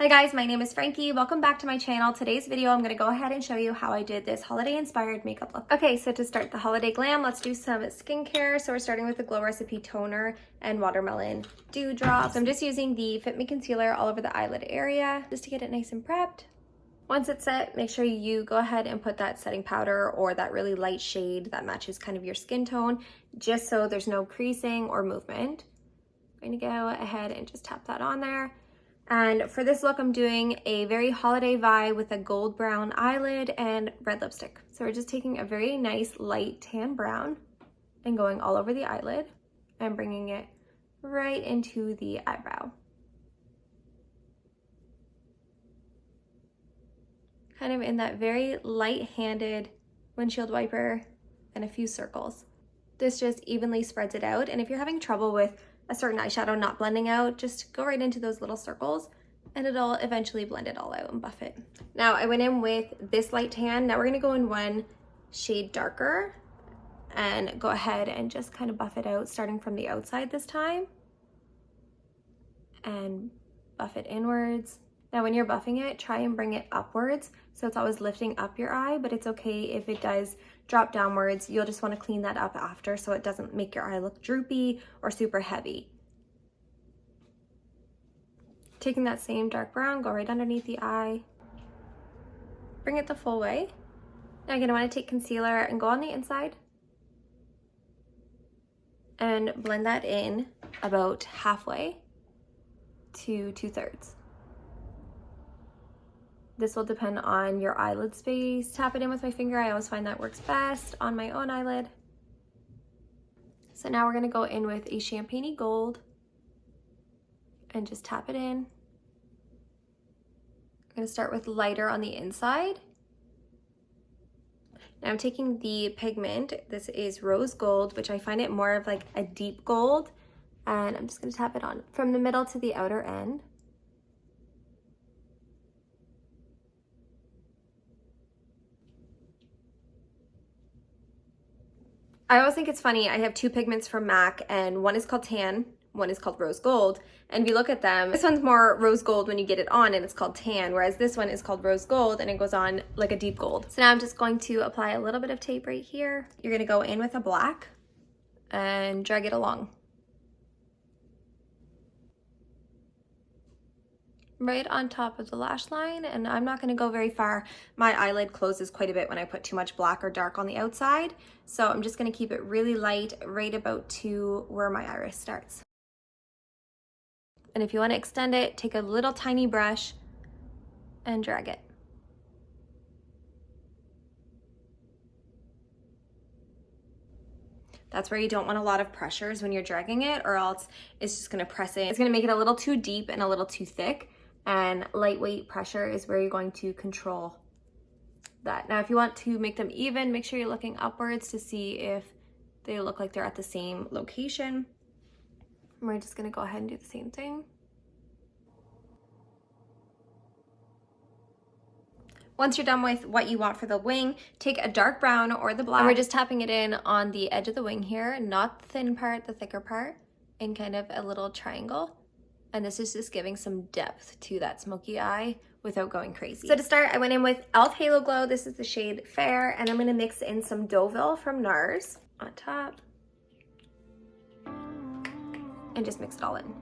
Hi guys, my name is Frankie. Welcome back to my channel. Today's video, I'm gonna go ahead and show you how I did this holiday inspired makeup look. Okay, so to start the holiday glam, let's do some skincare. So we're starting with the Glow Recipe Toner and Watermelon Dewdrops. I'm just using the Fit Me Concealer all over the eyelid area just to get it nice and prepped. Once it's set, make sure you go ahead and put that setting powder or that really light shade that matches kind of your skin tone, just so there's no creasing or movement. I'm going to go ahead and just tap that on there. And for this look, I'm doing a very holiday vibe with a gold brown eyelid and red lipstick. So we're just taking a very nice light tan brown and going all over the eyelid and bringing it right into the eyebrow. Kind of in that very light-handed windshield wiper and a few circles. This just evenly spreads it out. And if you're having trouble with a certain eyeshadow not blending out, just go right into those little circles and it'll eventually blend it all out and buff it. Now I went in with this light tan. Now we're gonna go in one shade darker and go ahead and just kind of buff it out, starting from the outside this time and buff it inwards. Now when you're buffing it, try and bring it upwards so it's always lifting up your eye, but it's okay if it does drop downwards. You'll just want to clean that up after so it doesn't make your eye look droopy or super heavy. Taking that same dark brown, go right underneath the eye. Bring it the full way. Now you're going to want to take concealer and go on the inside and blend that in about halfway to 2/3. This will depend on your eyelid space. Tap it in with my finger. I always find that works best on my own eyelid. So now we're gonna go in with a champagne-y gold and just tap it in. I'm gonna start with lighter on the inside. Now I'm taking the pigment. This is rose gold, which I find it more of like a deep gold. And I'm just gonna tap it on from the middle to the outer end. I always think it's funny, I have two pigments from MAC and one is called tan, one is called rose gold. And if you look at them, this one's more rose gold when you get it on and it's called tan, whereas this one is called rose gold and it goes on like a deep gold. So now I'm just going to apply a little bit of tape right here. You're gonna go in with a black and drag it along. Right on top of the lash line, and I'm not going to go very far. My eyelid closes quite a bit when I put too much black or dark on the outside, so I'm just going to keep it really light right about to where my iris starts. And if you want to extend it, take a little tiny brush and drag it. That's where you don't want a lot of pressures when you're dragging it, or else it's just going to press in. It's going to make it a little too deep and a little too thick. And lightweight pressure is where you're going to control that. Now, if you want to make them even, make sure you're looking upwards to see if they look like they're at the same location. And we're just gonna go ahead and do the same thing. Once you're done with what you want for the wing, take a dark brown or the black. And we're just tapping it in on the edge of the wing here, not the thin part, the thicker part, in kind of a little triangle. And this is just giving some depth to that smoky eye without going crazy. So to start, I went in with e.l.f. Halo Glow. This is the shade Fair, and I'm gonna mix in some Deauville from NARS on top. And just mix it all in.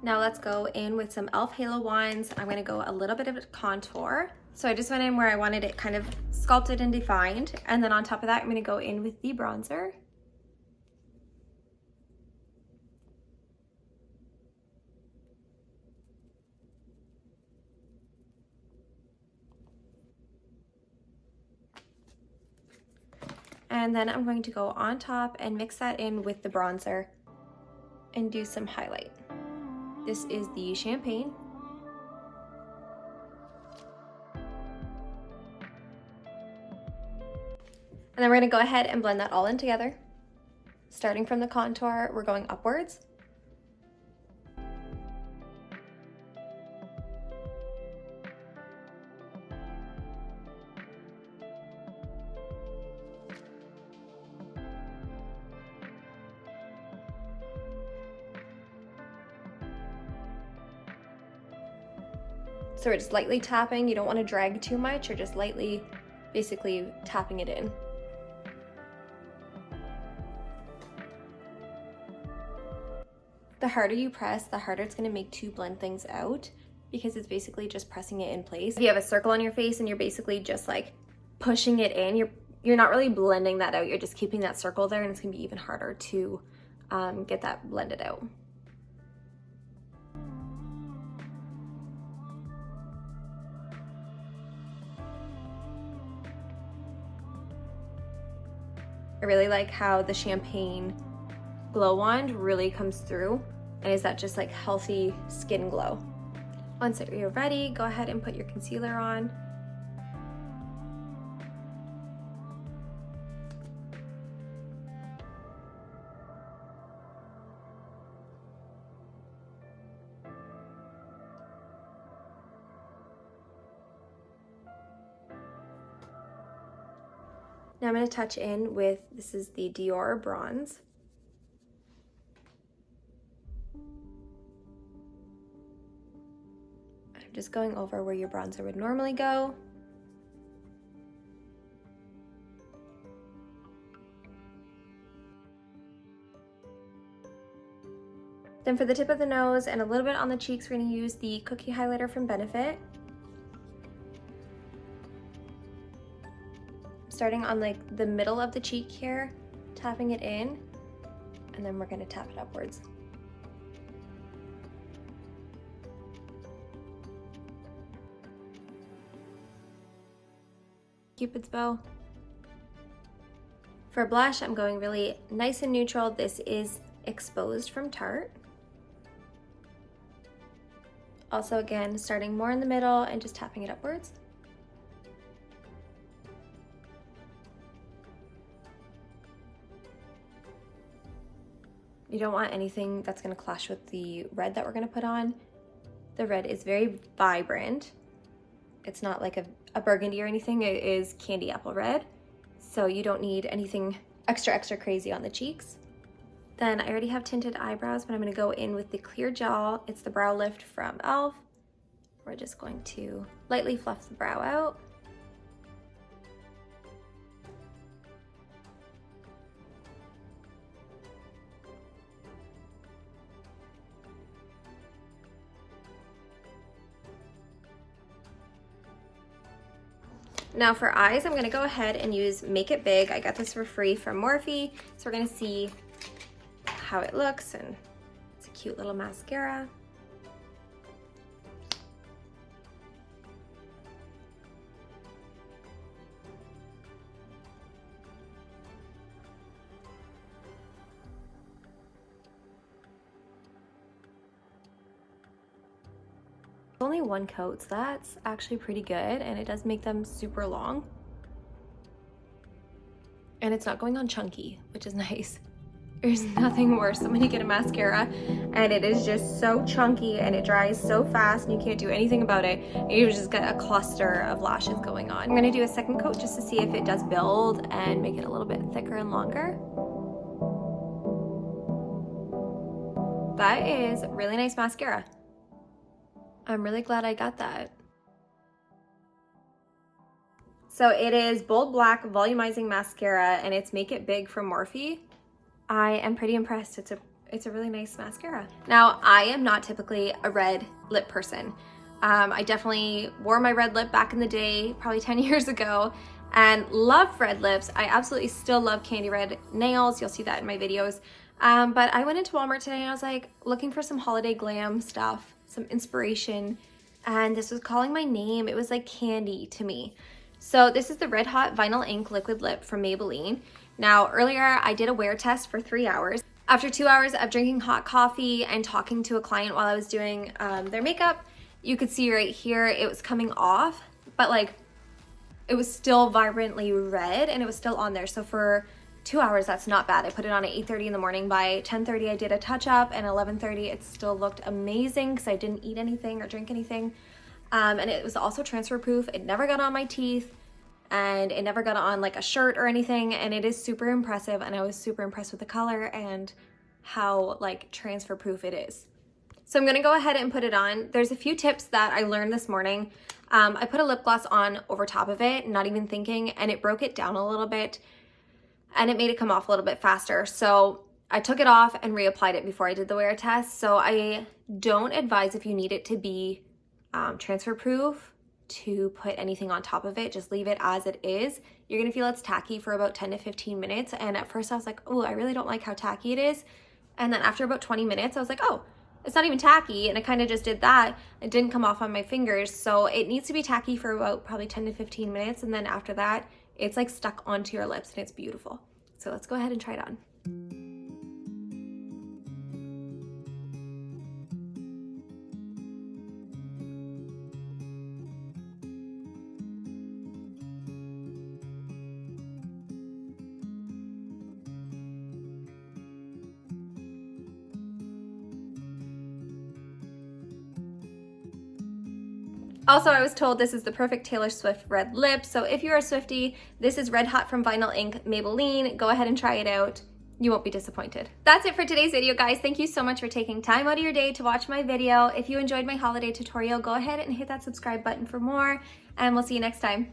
Now let's go in with some e.l.f. Halo Wands. I'm gonna go a little bit of contour. So I just went in where I wanted it kind of sculpted and defined. And then on top of that, I'm gonna go in with the bronzer. And then I'm going to go on top and mix that in with the bronzer and do some highlight. This is the Champagne. And then we're gonna go ahead and blend that all in together. Starting from the contour, we're going upwards. So we're just lightly tapping. You don't want to drag too much. You're just lightly, basically tapping it in. The harder you press, the harder it's going to make to blend things out, because it's basically just pressing it in place. If you have a circle on your face and you're basically just like pushing it in, you're not really blending that out. You're just keeping that circle there, and it's going to be even harder to get that blended out. I really like how the champagne glow wand really comes through and is that just like healthy skin glow. Once you're ready, go ahead and put your concealer on. Now I'm going to touch in with, this is the Dior Bronze. I'm just going over where your bronzer would normally go. Then for the tip of the nose and a little bit on the cheeks, we're going to use the Cookie Highlighter from Benefit. Starting on like the middle of the cheek here, tapping it in, and then we're going to tap it upwards. Cupid's bow. For blush, I'm going really nice and neutral. This is Exposed from Tarte. Also again, starting more in the middle and just tapping it upwards. You don't want anything that's going to clash with the red that we're going to put on. The red is very vibrant. It's not like a burgundy or anything. It is candy apple red. So you don't need anything extra crazy on the cheeks. Then I already have tinted eyebrows, but I'm going to go in with the clear gel. It's the Brow Lift from e.l.f. We're just going to lightly fluff the brow out. Now for eyes, I'm gonna go ahead and use Make It Big. I got this for free from Morphe, so we're gonna see how it looks, and it's a cute little mascara. Only one coat, so that's actually pretty good, and it does make them super long. And it's not going on chunky, which is nice. There's nothing worse than when you get a mascara and it is just so chunky and it dries so fast and you can't do anything about it, and you just get a cluster of lashes going on. I'm gonna do a second coat just to see if it does build and make it a little bit thicker and longer. That is really nice mascara. I'm really glad I got that. So it is Bold Black Volumizing Mascara, and it's Make It Big from Morphe. I am pretty impressed. It's a really nice mascara. Now, I am not typically a red lip person. I definitely wore my red lip back in the day, probably 10 years ago, and love red lips. I absolutely still love candy red nails. You'll see that in my videos. But I went into Walmart today and I was like looking for some holiday glam stuff, some inspiration, and this was calling my name. It was like candy to me. So this is the Red Hot Vinyl Ink Liquid Lip from Maybelline. Now earlier I did a wear test for 3 hours. After 2 hours of drinking hot coffee and talking to a client while I was doing their makeup, you could see right here it was coming off, but like it was still vibrantly red and it was still on there. So for 2 hours, that's not bad. I put it on at 8:30 in the morning. By 10:30, I did a touch up, and 11:30, it still looked amazing because I didn't eat anything or drink anything. And it was also transfer proof. It never got on my teeth, and it never got on like a shirt or anything. And it is super impressive, and I was super impressed with the color and how like transfer proof it is. So I'm gonna go ahead and put it on. There's a few tips that I learned this morning. I put a lip gloss on over top of it, not even thinking, and it broke it down a little bit and it made it come off a little bit faster. So I took it off and reapplied it before I did the wear test. So I don't advise, if you need it to be transfer proof, to put anything on top of it. Just leave it as it is. You're gonna feel it's tacky for about 10 to 15 minutes. And at first I was like, oh, I really don't like how tacky it is. And then after about 20 minutes, I was like, oh, it's not even tacky. And I kind of just did that. It didn't come off on my fingers. So it needs to be tacky for about probably 10 to 15 minutes. And then after that, it's like stuck onto your lips and it's beautiful. So let's go ahead and try it on. Also, I was told this is the perfect Taylor Swift red lip. So if you're a Swiftie, this is Red Hot from Vinyl Ink Maybelline. Go ahead and try it out. You won't be disappointed. That's it for today's video, guys. Thank you so much for taking time out of your day to watch my video. If you enjoyed my holiday tutorial, go ahead and hit that subscribe button for more, and we'll see you next time.